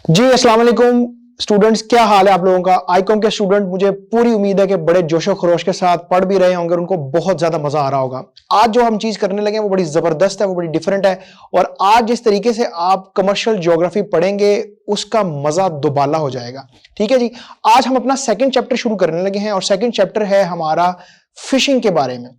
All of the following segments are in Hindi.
जी अस्सलाम वालेकुम स्टूडेंट्स, क्या हाल है आप लोगों का। आईकॉम के स्टूडेंट, मुझे पूरी उम्मीद है कि बड़े जोशो खरोश के साथ पढ़ भी रहे होंगे और उनको बहुत ज्यादा मजा आ रहा होगा। आज जो हम चीज करने लगे हैं वो बड़ी जबरदस्त है, वो बड़ी डिफरेंट है। और आज जिस तरीके से आप कमर्शियल ज्योग्राफी पढ़ेंगे उसका मजा दुबाला हो जाएगा। ठीक है जी। आज हम अपना सेकंड चैप्टर शुरू करने लगे हैं और सेकंड चैप्टर है हमारा फिशिंग के बारे में।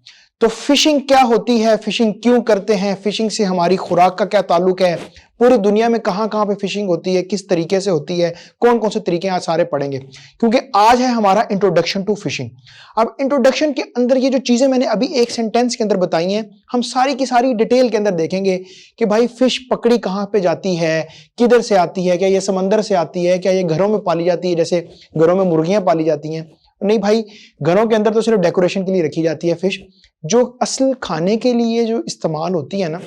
तो फिशिंग क्या होती है, फिशिंग क्यों करते हैं, फिशिंग से हमारी खुराक का क्या ताल्लुक है, पूरी दुनिया में कहां कहां पे फिशिंग होती है, किस तरीके से होती है, कौन कौन से तरीके आज सारे पढ़ेंगे, क्योंकि आज है हमारा इंट्रोडक्शन टू फिशिंग। अब इंट्रोडक्शन के अंदर ये जो चीजें मैंने अभी एक सेंटेंस के अंदर बताई हैं, हम सारी की सारी डिटेल के अंदर देखेंगे कि भाई फिश पकड़ी कहां पे जाती है, किधर से आती है, क्या ये समंदर से आती है, क्या ये घरों में पाली जाती है, जैसे घरों में मुर्गियां पाली जाती हैं। नहीं भाई, घरों के अंदर तो सिर्फ डेकोरेशन के लिए रखी जाती है फिश। जो असल खाने के लिए जो इस्तेमाल होती है ना,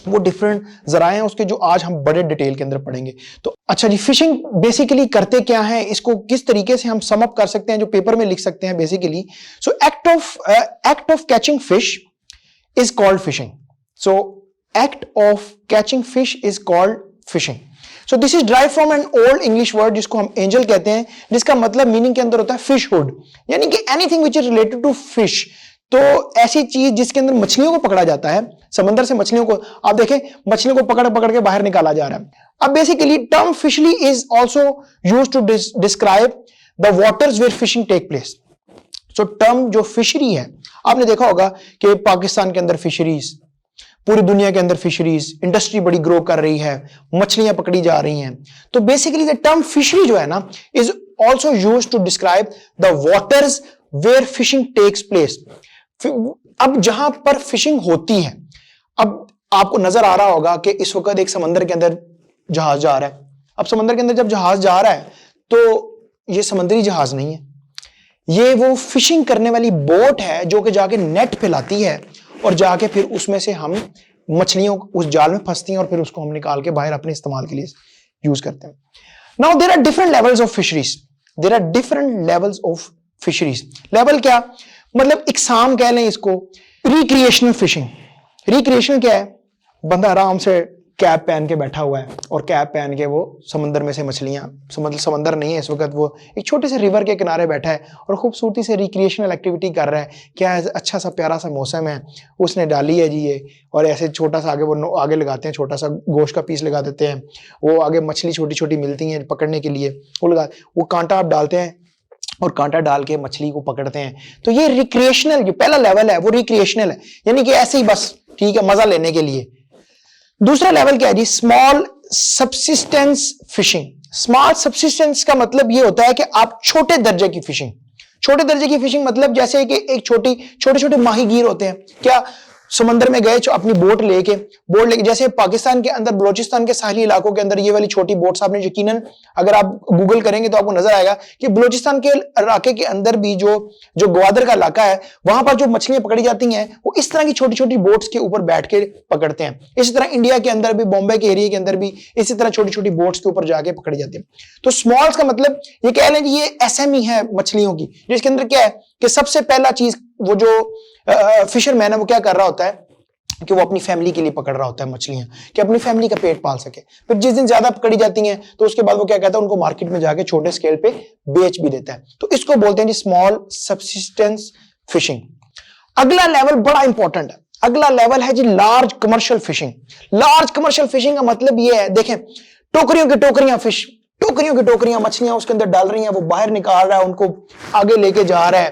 वो डिफरेंट जराए हैं उसके, जो आज हम बड़े डिटेल के अंदर पढ़ेंगे। तो अच्छा जी, फिशिंग बेसिकली करते क्या है, इसको किस तरीके से हम सम अप कर सकते हैं, जो पेपर में लिख सकते हैं basically. So act of catching fish is called fishing. So act of catching fish is called fishing. So this is drive from an old English word जिसको हम एंजल कहते हैं, जिसका मतलब मीनिंग के अंदर होता है फिश हुड, यानी कि anything which is related to fish. तो ऐसी चीज जिसके अंदर मछलियों को पकड़ा जाता है, समंदर से मछलियों को, आप देखें मछलियों को पकड़ पकड़ के बाहर निकाला जा रहा है। अब basically term fishery is also use to describe the waters where fishing take place. So term जो फिशरी है, आपने देखा होगा कि पाकिस्तान के अंदर फिशरीज, पूरी दुनिया के अंदर फिशरीज इंडस्ट्री बड़ी ग्रो कर रही है, मछलियां पकड़ी जा रही हैं। तो बेसिकली द टर्म फिशरी जो है ना, is also use to describe the waters where fishing takes place. अब जहां पर फिशिंग होती है, अब आपको नजर आ रहा होगा कि इस वक्त एक समंदर के अंदर जहाज जा रहा है। अब समंदर के अंदर जब जहाज जा रहा है तो ये समुद्री जहाज नहीं है, ये वो फिशिंग करने वाली बोट है जो कि जाके नेट फैलाती है और जाके फिर उसमें से हम मछलियों उस जाल में फंसती हैं और फिर उसको हम निकाल के बाहर अपने इस्तेमाल के लिए यूज करते हैं। Now there are different levels of fisheries, there are different levels of fisheries. Level क्या मतलब, इकसाम कह लें इसको। रिक्रिएशनल फिशिंग, रिक्रिएशनल क्या है, बंदा आराम से कैप पहन के बैठा हुआ है और कैप पहन के वो समंदर में से मछलियां, समंदर नहीं है इस वक्त, वो एक छोटे से रिवर के किनारे बैठा है और खूबसूरती से रिक्रिएशनल एक्टिविटी कर रहा है। क्या है, अच्छा सा प्यारा सा मौसम है, उसने डाली है जी ये, और ऐसे छोटा सा आगे वो आगे लगाते हैं, छोटा सा गोश्त का पीस लगा देते हैं, वो आगे मछली छोटी छोटी मिलती हैं पकड़ने के लिए, वो कांटा आप डालते हैं और कांटा डाल के मछली को पकड़ते हैं। तो ये रिक्रिएशनल, जो पहला लेवल है वो रिक्रिएशनल है, यानी कि ऐसे ही बस ठीक है मजा लेने के लिए। दूसरा लेवल क्या है जी, small subsistence fishing. Small subsistence का मतलब ये होता है कि आप छोटे दर्जे की फिशिंग, छोटे दर्जे की फिशिंग मतलब जैसे कि एक छोटे छोटे माहीगीर होते हैं, क्या समंदर में गए अपनी बोट लेके, जैसे पाकिस्तान के अंदर बलोचिस्तान के साहली इलाकों के अंदर ये वाली छोटी बोट्स, आपने यकीनन अगर आप गूगल करेंगे तो आपको नजर आएगा कि बलोचिस्तान के इलाके के अंदर भी जो ग्वादर का इलाका है, वहां पर जो मछलियां पकड़ी जाती हैं वो इस तरह की छोटी छोटी बोट्स के ऊपर बैठ के पकड़ते हैं। इसी तरह इंडिया के अंदर भी, बॉम्बे के एरिया के अंदर भी इसी तरह छोटी छोटी बोट्स के ऊपर जाके पकड़ी जाती है। तो स्मॉल्स का मतलब ये कह लें ये एसएमई है मछलियों की, जिसके अंदर क्या है कि सबसे पहला चीज वो जो फिशरमैन है वो क्या कर रहा होता है कि वो अपनी फैमिली के लिए पकड़ रहा होता है मछलियां, कि अपनी फैमिली का पेट पाल सके। फिर जिस दिन ज्यादा पकड़ी जाती हैं तो उसके बाद वो क्या कहता है, उनको मार्केट में जाके छोटे स्केल पे बेच भी देता है। तो इसको बोलते हैं जी स्मॉल सबसिस्टेंस फिशिंग। अगला लेवल बड़ा इंपॉर्टेंट है, अगला लेवल है जी large commercial fishing. Large commercial fishing का मतलब ये है, देखें टोकरियों की टोकरियां फिश, टोकरियों की टोकरियां मछलियां उसके अंदर डाल रही हैं, वो बाहर निकाल रहा है, उनको आगे लेके जा रहा है,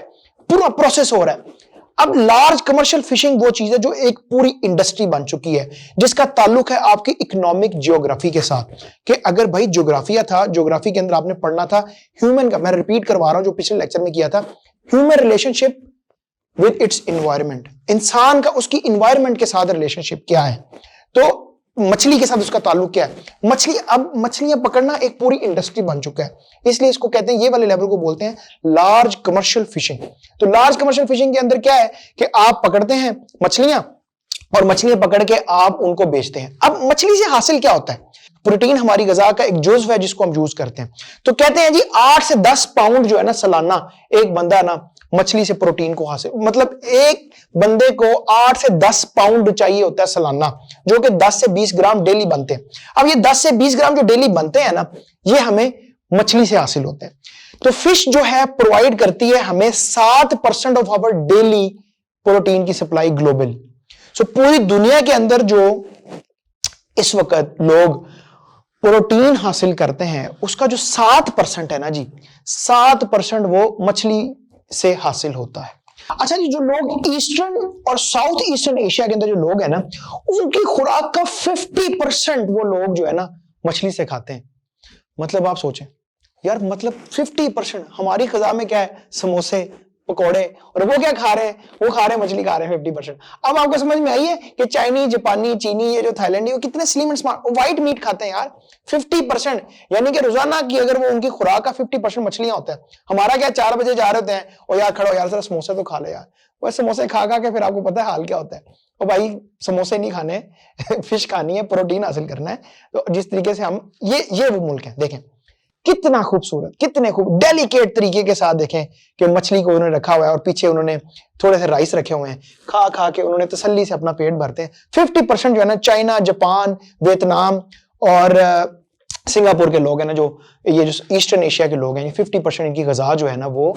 पूरा प्रोसेस हो रहा है। अब लार्ज कमर्शियल फिशिंग वो चीज है जो एक पूरी इंडस्ट्री बन चुकी है, जिसका ताल्लुक है आपकी इकोनॉमिक जियोग्राफी के साथ। कि अगर भाई ज्योग्राफिया था, ज्योग्राफी के अंदर आपने पढ़ना था ह्यूमन का, मैं रिपीट करवा रहा हूं जो पिछले लेक्चर में किया था, human relationship with its environment, इंसान का उसकी एनवायरमेंट के साथ रिलेशनशिप क्या है, तो मछली के साथ उसका ताल्लुक क्या है। मछली, अब मछलियां पकड़ना एक पूरी इंडस्ट्री बन चुका है, इसलिए इसको कहते हैं, ये वाले लेवल को बोलते हैं लार्ज कमर्शियल फिशिंग। तो लार्ज कमर्शियल फिशिंग के अंदर क्या है कि आप पकड़ते हैं मछलियां और मछलियां पकड़ के आप उनको बेचते हैं। अब मछली से हासिल क्या होता है, प्रोटीन हमारी ग़िज़ा का एक जुज़्व है जिसको हम यूज करते हैं। तो कहते हैं जी 8 से 10 पाउंड जो है ना सालाना एक बंदा ना मछली से प्रोटीन को हासिल, मतलब एक बंदे को 8 से 10 पाउंड चाहिए होता है सालाना, जो कि 10 से 20 ग्राम डेली बनते हैं। अब ये 10 से 20 ग्राम जो डेली बनते हैं ना, ये हमें मछली से हासिल होते हैं। तो फिश जो है प्रोवाइड करती है हमें 7% ऑफ आवर डेली प्रोटीन की सप्लाई ग्लोबल। सो पूरी दुनिया के अंदर जो इस वक्त लोग प्रोटीन हासिल करते हैं उसका जो 7% है ना जी, 7% वो मछली से हासिल होता है। अच्छा जी, जो लोग ईस्टर्न और साउथ ईस्टर्न एशिया के अंदर जो लोग हैं ना, उनकी खुराक का 50% वो लोग जो है ना मछली से खाते हैं। मतलब आप सोचें यार, मतलब 50%। हमारी ग़िज़ा में क्या है, समोसे पकोड़े, और वो क्या खा रहे हैं, वो खा रहे हैं मछली खा रहे हैं 50%। अब आपको समझ में आई है कि चाइनीज, जापानी, चीनी, ये जो थाईलैंडी, वो कितने slim and smart white meat खाते हैं यार 50%। यानी कि रोजाना की अगर वो उनकी खुराक का 50% मछलियां होता है। हमारा क्या 4 बजे जा रहे होते हैं, और यार खड़ो यार जरा समोसे तो खा ले यार, वह समोसे खा खा के फिर आपको पता है हाल क्या होता है। और भाई समोसे नहीं खाने फिश खानी है, प्रोटीन हासिल करना है। तो जिस तरीके से हम ये वो मुल्क है, देखें कितना खूबसूरत, कितने खूब डेलिकेट तरीके के साथ देखें कि मछली को उन्होंने रखा हुआ है और पीछे उन्होंने थोड़े से राइस रखे हुए हैं, खा खा के उन्होंने तसल्ली से अपना पेट भरते हैं। 50% जो है ना चाइना, जापान, वियतनाम और सिंगापुर के लोग हैं ना, जो ये जो ईस्टर्न एशिया के लोग हैं, ये 50% इनकी ग़िज़ा जो है ना वो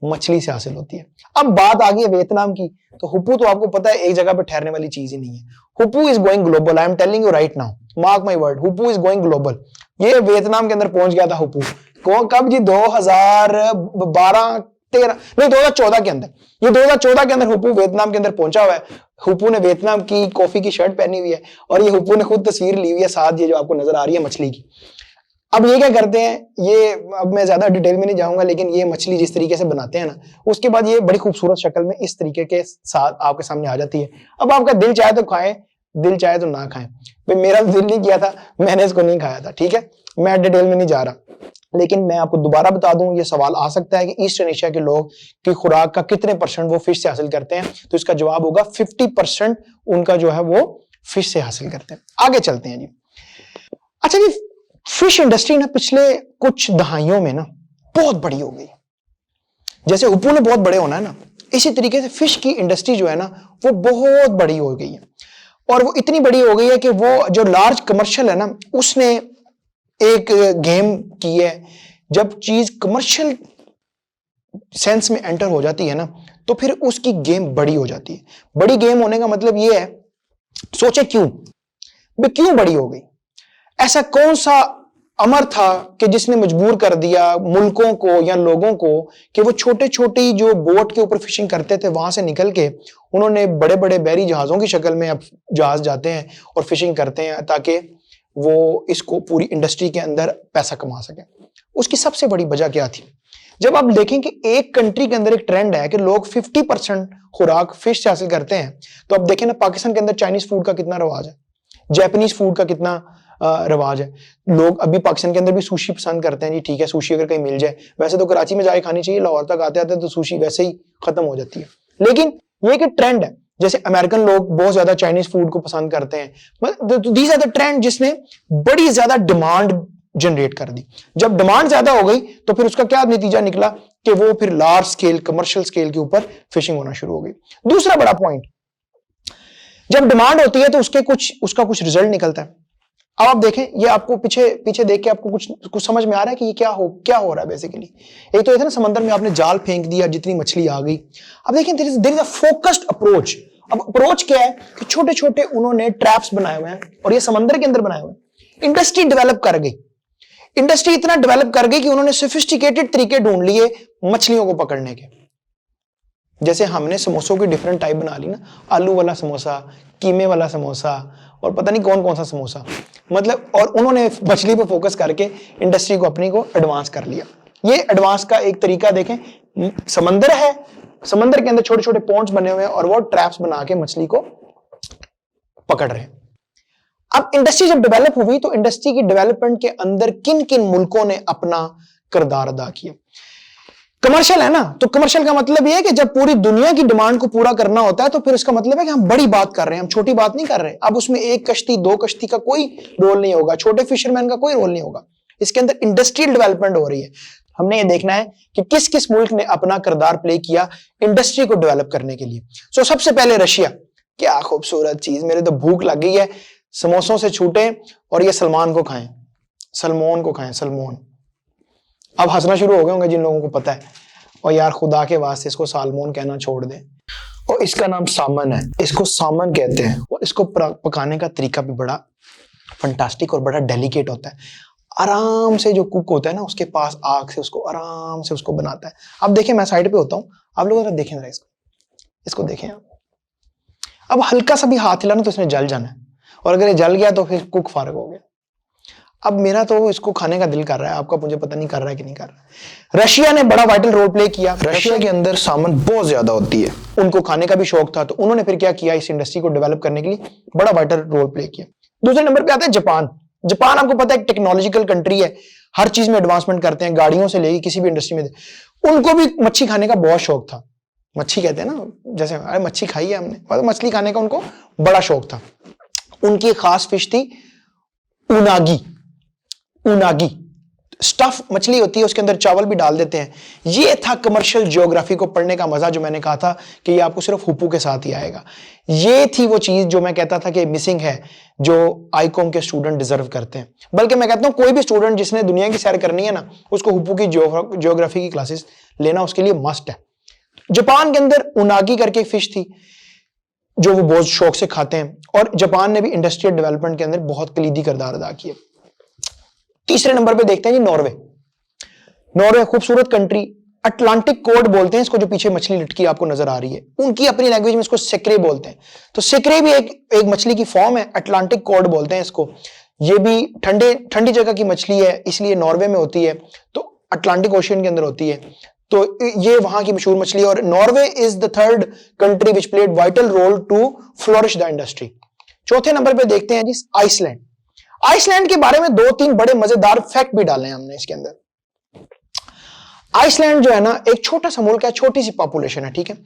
मछली से हासिल होती है। अब बात आ गई है वियतनाम की, तो हुप्पू तो आपको पता है एक जगह पे ठहरने वाली चीज ही नहीं है। हुप्पू is going global, I am telling you right now, mark my word, हुप्पू इज गोइंग ग्लोबल। ये वियतनाम के अंदर पहुंच गया था हुप्पू, कब जी 2012-13 नहीं 2014 के अंदर, ये 2014 के अंदर हुप्पू वियतनाम के अंदर पहुंचा हुआ है। हुप्पू ने वियतनाम की कॉफी की शर्ट पहनी हुई है, और ये हुप्पू ने खुद तस्वीर ली हुई है साथ, ये जो आपको नजर आ रही है मछली की। अब ये क्या करते हैं, ये अब मैं ज्यादा डिटेल में नहीं जाऊंगा, लेकिन ये मछली जिस तरीके से बनाते हैं ना, उसके बाद ये बड़ी खूबसूरत शक्ल में इस तरीके के साथ आपके सामने आ जाती है। अब आपका दिल चाहे तो खाएं, दिल चाहे तो ना खाएं। भाई मेरा दिल नहीं किया था, मैंने इसको नहीं खाया था, ठीक है, मैं डिटेल में नहीं जा रहा। लेकिन मैं आपको दोबारा बता दूं, ये सवाल आ सकता है कि ईस्टर्न एशिया के लोग की खुराक का कितने % वो फिश से हासिल करते हैं, तो इसका जवाब होगा 50% उनका जो है वो फिश से हासिल करते हैं। आगे चलते हैं जी। अच्छा जी, फिश इंडस्ट्री ना पिछले कुछ दहाइयों में ना बहुत बड़ी हो गई। जैसे हुप्पू ने बहुत बड़े होना है ना, इसी तरीके से फिश की इंडस्ट्री जो है ना वो बहुत बड़ी हो गई है। और वो इतनी बड़ी हो गई है कि वो जो लार्ज कमर्शियल है ना, उसने एक गेम की है। जब चीज कमर्शियल सेंस में एंटर हो जाती है ना, तो फिर उसकी गेम बड़ी हो जाती है। बड़ी गेम होने का मतलब ये है, सोचे क्यों बड़ी हो गई, ऐसा कौन सा अमर था कि जिसने मजबूर कर दिया मुल्कों को या लोगों को कि वो छोटे छोटी जो बोट के ऊपर फिशिंग करते थे, वहां से निकल के उन्होंने बड़े बड़े बहरी जहाजों की शक्ल में अब जहाज जाते हैं और फिशिंग करते हैं, ताकि वो इसको पूरी इंडस्ट्री के अंदर पैसा कमा सके। उसकी सबसे बड़ी वजह क्या थी? जब आप देखें कि एक कंट्री के अंदर एक ट्रेंड है कि लोग 50% खुराक फिश से हासिल करते हैं, तो अब देखें ना पाकिस्तान के अंदर चाइनीज फूड का कितना रवाज है, जापानीज फूड का कितना रवाज है। लोग अभी पाकिस्तान के अंदर भी सुशी पसंद करते हैं जी, ठीक है, सुशी अगर कहीं मिल जाए, वैसे तो कराची में जाके खानी चाहिए, लाहौर तक आते आते तो सुशी वैसे ही खत्म हो जाती है। लेकिन ये एक ट्रेंड है, जैसे अमेरिकन लोग बहुत ज्यादा चाइनीज फूड को पसंद करते हैं। दीज आर द ट्रेंड जिसने बड़ी ज्यादा डिमांड जनरेट कर दी। जब डिमांड ज्यादा हो गई तो फिर उसका क्या नतीजा निकला कि वो फिर लार्ज स्केल कमर्शियल स्केल के ऊपर फिशिंग होना शुरू हो गई। दूसरा बड़ा पॉइंट, जब डिमांड होती है तो उसका कुछ रिजल्ट निकलता है। अब आप देखें, ये आपको पीछे देख के आपको कुछ समझ में आ रहा है कि ये क्या हो रहा है बेसिकली। एक तो ये था ना, समंदर में आपने जाल फेंक दिया, जितनी मछली आ गई। अब देखें there is a focused approach. अब अप्रोच क्या है कि छोटे छोटे उन्होंने ट्रैप्स बनाए हुए हैं, और ये समंदर के अंदर बनाए हुए हैं। इंडस्ट्री डेवलप कर गई, इंडस्ट्री इतना डेवलप कर गई कि उन्होंने सोफिस्टिकेटेड तरीके ढूंढ लिए मछलियों को पकड़ने के। जैसे हमने समोसों की डिफरेंट टाइप बना ली ना, आलू वाला समोसा, कीमे वाला समोसा, और पता नहीं कौन कौन सा समोसा, मतलब, और उन्होंने मछली पे फोकस करके इंडस्ट्री को अपनी को एडवांस कर लिया। ये एडवांस का एक तरीका देखें, समंदर है, समंदर के अंदर छोटे छोटे पॉन्ड्स बने हुए हैं और वो ट्रैप्स बना के मछली को पकड़ रहे हैं। अब इंडस्ट्री जब डेवलप हुई तो इंडस्ट्री की डेवलपमेंट के अंदर किन किन मुल्कों ने अपना किरदार अदा किया? कमर्शियल है ना, तो कमर्शियल का मतलब यह है कि जब पूरी दुनिया की डिमांड को पूरा करना होता है तो फिर इसका मतलब है कि हम बड़ी बात कर रहे हैं, हम छोटी बात नहीं कर रहे। अब उसमें एक कश्ती, दो कश्ती का कोई रोल नहीं होगा, छोटे फिशरमैन का कोई रोल नहीं होगा। इसके अंदर इंडस्ट्रियल डेवलपमेंट हो रही है। हमने ये देखना है कि किस किस मुल्क ने अपना किरदार प्ले किया इंडस्ट्री को डेवलप करने के लिए। सो सबसे पहले रशिया, क्या खूबसूरत चीज, मेरे तो भूख लग गई है, समोसों से छूटे और ये सलमान को खाएं, सलमान को खाएं, सलमान। अब हंसना शुरू हो गए होंगे जिन लोगों को पता है, और यार खुदा के वास्ते इसको सालमोन कहना छोड़ दें। और इसका नाम सामन है, इसको सामन कहते हैं, और इसको पकाने का तरीका भी बड़ा फंटास्टिक और बड़ा डेलिकेट होता है। आराम से जो कुक होता है ना, उसके पास आग से उसको आराम से उसको बनाता है। अब देखें, मैं साइड पे होता हूं, आप लोग जरा देखें, जरा इसको देखें आप। अब हल्का सा भी हाथ हिलाना तो इसने जल जाना है, और अगर ये जल गया तो फिर कुक फारग हो गया। अब मेरा तो इसको खाने का दिल कर रहा है, आपका मुझे पता नहीं कर रहा है कि नहीं कर रहा है। रशिया ने बड़ा वाइटल रोल प्ले किया। रशिया के अंदर सामान बहुत ज्यादा होती है, उनको खाने का भी शौक था, तो उन्होंने फिर क्या किया, इस इंडस्ट्री को डेवलप करने के लिए बड़ा वाइटल रोल प्ले किया। दूसरे नंबर पे आता है जापान। जापान आपको पता है एक टेक्नोलॉजिकल कंट्री है, हर चीज में एडवांसमेंट करते हैं, गाड़ियों से लेके किसी भी इंडस्ट्री में। उनको भी मच्छी खाने का बहुत शौक था। मच्छी कहते हैं ना, जैसे अरे मच्छी खाई है हमने, मतलब मछली खाने का उनको बड़ा शौक था। उनकी एक खास फिश थी उनागी। उनागी स्टफ मछली होती है, उसके अंदर चावल भी डाल देते हैं। ये था कमर्शियल ज्योग्राफी को पढ़ने का मजा, जो मैंने कहा था कि ये आपको सिर्फ हुप्पू के साथ ही आएगा। ये थी वो चीज जो मैं कहता था कि मिसिंग है, जो आईकॉम के स्टूडेंट डिजर्व करते हैं। बल्कि मैं कहता हूं कोई भी स्टूडेंट जिसने दुनिया की सैर करनी है ना, उसको हुप्पू की ज्योग्राफी की क्लासेस लेना उसके लिए मस्ट है। जापान के अंदर उनागी करके फिश थी जो वो बहुत शौक से खाते हैं, और जापान ने भी इंडस्ट्रियल डेवलपमेंट के अंदर बहुत कलीदी किरदार अदा किया। तीसरे नंबर पे देखते हैं जी नॉर्वे। नॉर्वे खूबसूरत कंट्री, अटलांटिक कोड बोलते हैं इसको, जो पीछे मछली लटकी आपको नजर आ रही है। उनकी अपनी लैंग्वेज में इसको सेक्रे बोलते हैं। तो सेक्रे भी एक मछली की फॉर्म है, अटलांटिक कोड बोलते हैं इसको। ये भी ठंडी जगह की मछली है, इसलिए नॉर्वे में होती है, तो अटलांटिक ओशियन के अंदर होती है। तो ये वहां की मशहूर मछली है। और Norway is the third country which played vital role to flourish the industry. चौथे नंबर पे देखते हैं जी आइसलैंड। आइसलैंड के बारे में 2-3 बड़े मजेदार फैक्ट भी डाले हैं हमने इसके अंदर। आइसलैंड जो है ना, एक छोटा सा मुल्क है, छोटी सी पॉपुलेशन है, ठीक है।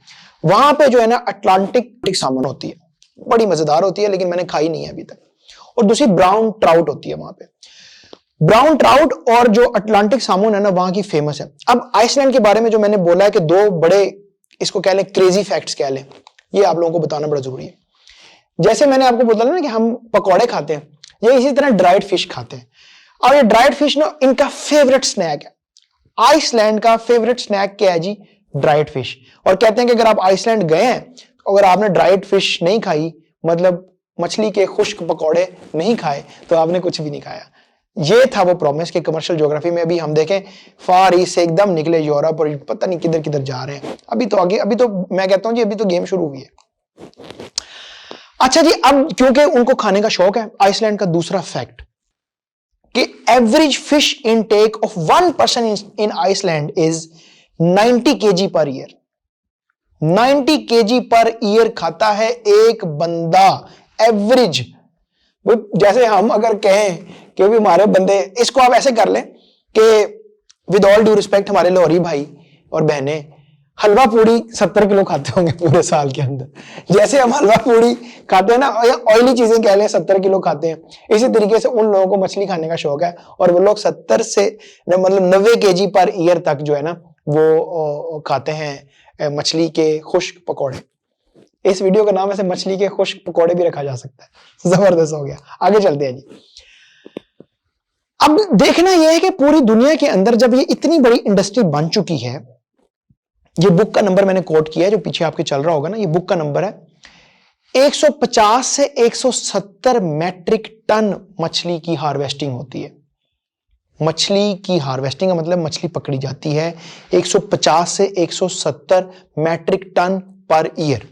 वहां पे जो है ना अटलांटिक सामन होती है, बड़ी मजेदार होती है, लेकिन मैंने खाई नहीं है अभी तक। और दूसरी ब्राउन ट्राउट होती है वहां पे। ब्राउन ट्राउट और जो अटलांटिक सामन है ना, वहां की फेमस है। अब आइसलैंड के बारे में जो मैंने बोला है कि 2 बड़े, इसको कह लें क्रेजी फैक्ट्स कह लें, ये आप लोगों को बताना बड़ा जरूरी है। जैसे मैंने आपको बोला ना कि हम पकौड़े खाते हैं, ये इसी तरह ड्राइड फिश खाते हैं। और ये ड्राइड फिश ना इनका फेवरेट स्नैक है। आइसलैंड का फेवरेट स्नैक क्या है जी? Dried fish. और कहते हैं कि अगर आप आइसलैंड गए हैं, अगर आपने ड्राइड फिश नहीं खाई, मतलब मछली के खुश्क पकौड़े नहीं खाए, तो आपने कुछ भी नहीं खाया। ये था वो प्रॉमिस के कमर्शियल ज्योग्राफी में। अभी हम देखें फार ईस्ट से एकदम निकले यूरोप, और पता नहीं किधर किधर जा रहे हैं। अभी तो आगे, अभी तो मैं कहता हूं जी, अभी तो गेम शुरू हुई है। अच्छा जी, अब क्योंकि उनको खाने का शौक है, आइसलैंड का दूसरा फैक्ट कि average fish intake of 1 person in Iceland is 90 kg per year. 90 kg per year खाता है एक बंदा, एवरेज। जैसे हम अगर कहें कि भी हमारे बंदे, इसको आप ऐसे कर लें कि विद ऑल ड्यू रिस्पेक्ट, हमारे लाहौरी भाई और बहनें हलवा पूड़ी 70 किलो खाते होंगे पूरे साल के अंदर। जैसे हम हलवा पूड़ी खाते हैं ना, या ऑयली चीजें कह लें 70 किलो खाते हैं, इसी तरीके से उन लोगों को मछली खाने का शौक है, और वो लोग 70 से मतलब 90 kg पर ईयर तक जो है ना, वो खाते हैं मछली के खुश्क पकौड़े। इस वीडियो का नाम ऐसे मछली के खुश्क पकौड़े भी रखा जा सकता है। जबरदस्त हो गया। आगे चलते हैं जी। अब देखना यह है कि पूरी दुनिया के अंदर जब ये इतनी बड़ी इंडस्ट्री बन चुकी है, ये बुक का नंबर मैंने कोट किया है, जो पीछे आपके चल रहा होगा ना, ये बुक का नंबर है 150 से 170 मैट्रिक टन मछली की हार्वेस्टिंग होती है। मछली की हार्वेस्टिंग का मतलब मछली पकड़ी जाती है 150 से 170 मैट्रिक टन पर ईयर।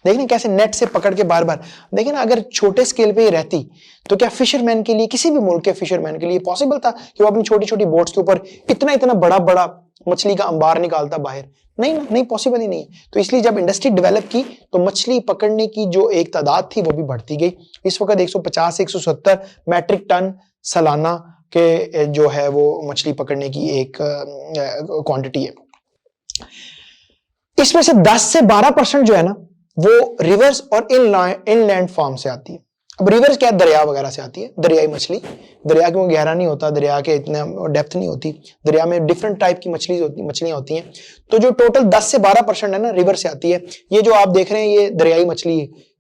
देखिए कैसे नेट से पकड़ के बार बार। देखिए ना, अगर छोटे स्केल पे ही रहती तो क्या फिशरमैन के लिए, किसी भी मुल्क के फिशरमैन के लिए पॉसिबल था कि वो अपनी छोटी छोटी बोट्स के ऊपर इतना इतना बड़ा बड़ा मछली का अंबार निकालता बाहर? नहीं, पॉसिबल ही नहीं है। तो इसलिए जब इंडस्ट्री डेवलप की तो मछली पकड़ने की जो एक तादाद थी वो भी बढ़ती गई। इस वक्त 150 से 170 मैट्रिक टन सालाना के जो है वो मछली पकड़ने की एक क्वांटिटी है। इसमें से 10 से 12% जो है ना, वो रिवर्स और इनलैंड फार्म से आती है। अब रिवर्स क्या है, दरिया वगैरह से आती है, दरियाई मछली। दरिया क्योंकि गहरा नहीं होता, दरिया के इतना डेप्थ नहीं होती, दरिया में डिफरेंट टाइप की मछलियां होती हैं। तो जो टोटल 10 से 12% है ना, रिवर से आती है। ये जो आप देख रहे हैं ये दरियाई मछली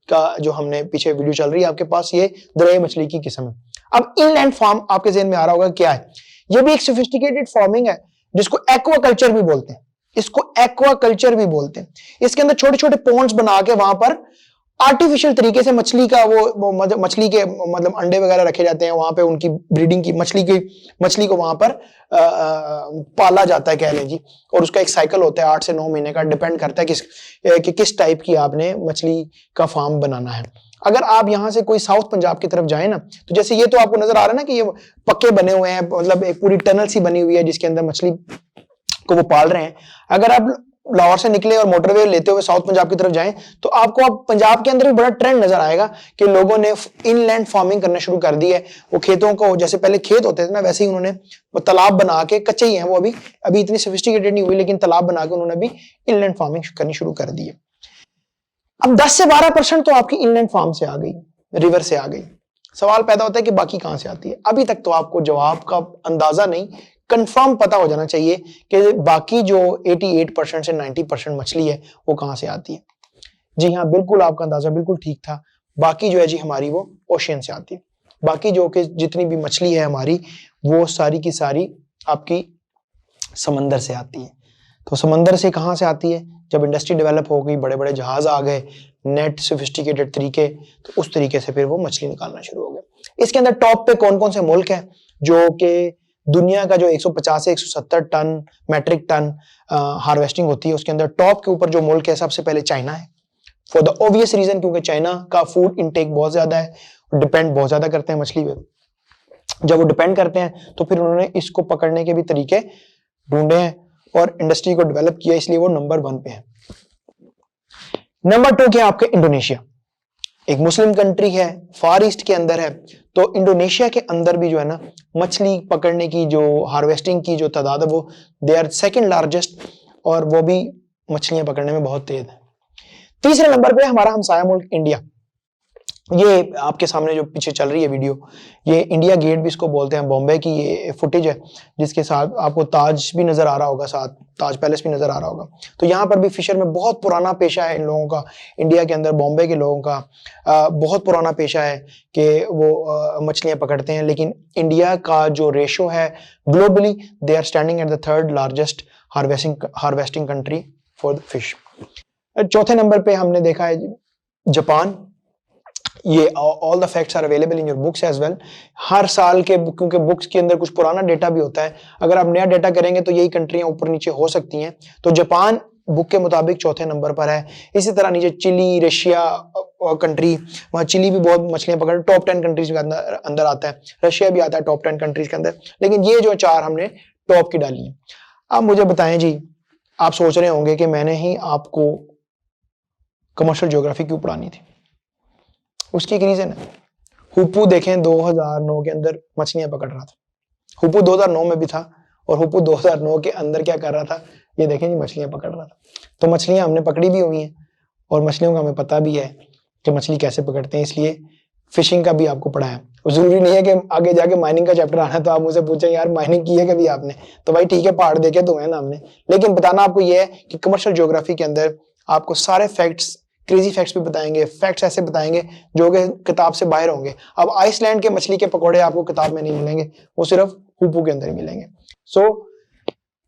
का जो हमने पीछे वीडियो चल रही है आपके पास, ये दरियाई मछली की किस्म है। अब इनलैंड फार्म आपके ज़हन में आ रहा होगा क्या है, ये भी एक सोफिस्टिकेटेड फार्मिंग है जिसको एक्वाकल्चर भी बोलते हैं, इसको एक्वाकल्चर भी बोलते हैं। इसके अंदर छोटे छोटे पॉन्ड्स बना के वहां पर आर्टिफिशियल तरीके से मछली का वो मछली के मतलब अंडे वगैरह रखे जाते हैं, वहां पे उनकी ब्रीडिंग की मछली को वहां पर पाला जाता है कह लें जी। और उसका एक साइकिल होता है 8 से 9 महीने का, डिपेंड करता है किस टाइप की आपने मछली का फार्म बनाना है। अगर आप यहां से कोई साउथ पंजाब की तरफ जाए ना, तो जैसे ये तो आपको नजर आ रहा है ना कि ये पक्के बने हुए हैं, मतलब एक पूरी टनल सी बनी हुई है जिसके अंदर मछली को वो पाल रहे हैं। अगर आप लाहौर से निकले और मोटरवे लेते हुए साउथ पंजाब की तरफ जाएं तो आपको अब पंजाब के अंदर भी बड़ा ट्रेंड नजर आएगा कि लोगों ने इनलैंड फार्मिंग करना शुरू कर दी है। वो खेतों को, जैसे पहले खेत होते थे ना, वैसे ही उन्होंने वो तालाब बना के, कच्चे ही हैं वो अभी इतनी सोफिस्टिकेटेड नहीं हुई, लेकिन तालाब बना के उन्होंने भी इनलैंड फार्मिंग करनी शुरू कर दी है। अब 10 से 12% तो आपकी इनलैंड फार्म से आ गई, रिवर से आ गई। सवाल पैदा होता है कि बाकी कहां से आती है। अभी तक तो आपको जवाब का अंदाजा नहीं, कंफर्म पता हो जाना चाहिए कि बाकी जो 88% से 90% मछली है वो कहां से आती है। जी हाँ, बिल्कुल आपका अंदाजा बिल्कुल ठीक था। बाकी जो है जी हमारी वो ओशियन से आती है। बाकी जो कि जितनी भी मछली है हमारी वो सारी की सारी आपकी समंदर से आती है। तो समंदर से कहां से आती है, जब इंडस्ट्री डेवलप हो गई, बड़े बड़े जहाज आ गए, नेट सोफिस्टिकेटेड तरीके, तो उस तरीके से फिर वो मछली निकालना शुरू हो गया। इसके अंदर टॉप पे कौन कौन से मुल्क हैं जो कि दुनिया का जो 150 से 170 टन मैट्रिक टन हार्वेस्टिंग होती है, उसके अंदर टॉप के ऊपर जो मुल्क है सबसे पहले चाइना है। फॉर द ऑब्वियस रीजन, क्योंकि चाइना का फूड इनटेक बहुत ज्यादा है, डिपेंड बहुत ज्यादा करते हैं मछली पे। जब वो डिपेंड करते हैं तो फिर उन्होंने इसको पकड़ने के भी तरीके ढूंढे हैं और इंडस्ट्री को डेवलप किया, इसलिए वो नंबर 1 पे है। नंबर 2 क्या आपके इंडोनेशिया, एक मुस्लिम कंट्री है, फार ईस्ट के अंदर है। तो इंडोनेशिया के अंदर भी जो है ना मछली पकड़ने की जो हार्वेस्टिंग की जो तादाद है वो दे आर सेकंड लार्जेस्ट, और वो भी मछलियां पकड़ने में बहुत तेज है। तीसरे नंबर पे हमारा हमसाया मुल्क इंडिया। ये आपके सामने जो पीछे चल रही है वीडियो, ये इंडिया गेट भी इसको बोलते हैं, बॉम्बे की ये फुटेज है जिसके साथ आपको ताज भी नजर आ रहा होगा, साथ ताज पैलेस भी नजर आ रहा होगा। तो यहाँ पर भी फिशर में बहुत पुराना पेशा है इन लोगों का, इंडिया के अंदर बॉम्बे के लोगों का बहुत पुराना पेशा है कि वो मछलियाँ पकड़ते हैं। लेकिन इंडिया का जो रेशो है globally, they are standing at the 3rd largest harvesting country for the fish. चौथे नंबर पे हमने देखा है जापान। ये all the facts are available in your books as well. हर साल के, क्योंकि बुक्स के अंदर कुछ पुराना डेटा भी होता है, अगर आप नया डेटा करेंगे तो यही कंट्रियां ऊपर नीचे हो सकती हैं। तो जापान बुक के मुताबिक चौथे नंबर पर है। इसी तरह नीचे चिली, रशिया कंट्री, वहाँ चिली भी बहुत मछलियां पकड़, टॉप 10 कंट्रीज के अंदर आता है। रशिया भी आता है टॉप 10 कंट्रीज के अंदर, लेकिन ये जो 4 हमने टॉप की डाली है। अब मुझे बताएं जी, आप सोच रहे होंगे कि मैंने ही आपको कमर्शियल ज्योग्राफी क्यों पढ़ानी थी। उसकी एक रीजन है, हुप्पू देखें 2009 के अंदर मछलियां पकड़ रहा था। हुप्पू 2009 में भी था, और हुप्पू 2009 के अंदर क्या कर रहा था, ये देखें जी, मछलियां पकड़ रहा था। तो मछलियां हमने पकड़ी भी हुई हैं, और मछलियों का हमें पता भी है कि मछली कैसे पकड़ते हैं, इसलिए फिशिंग का भी आपको पढ़ा है। जरूरी नहीं है कि आगे जाके माइनिंग का चैप्टर आना तो आप मुझसे पूछें यार माइनिंग की है कभी आपने, तो भाई ठीक है पहाड़ देखे तो है ना हमने, लेकिन बताना आपको ये है कि कमर्शियल ज्योग्राफी के अंदर आपको सारे फैक्ट्स, क्रेजी फैक्ट्स भी बताएंगे, फैक्ट्स ऐसे बताएंगे जो कि किताब से बाहर होंगे। अब आइसलैंड के मछली के पकौड़े आपको किताब में नहीं मिलेंगे, वो सिर्फ हुप्पू के अंदर मिलेंगे। So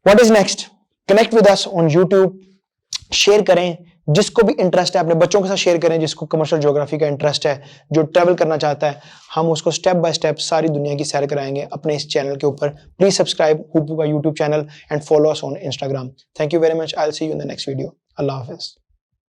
what is next, connect with us on YouTube, share करें, जिसको भी इंटरेस्ट है अपने बच्चों के साथ शेयर करें, जिसको कमर्शियल ज्योग्राफी का इंटरेस्ट है, जो ट्रैवल करना चाहता है, हम उसको स्टेप बाय स्टेप सारी दुनिया की सैर कराएंगे अपने इस चैनल के ऊपर। प्लीज सब्सक्राइब हुप्पू का YouTube channel and follow us on Instagram. Thank you very much, I will see you in the next video. Allah Hafiz.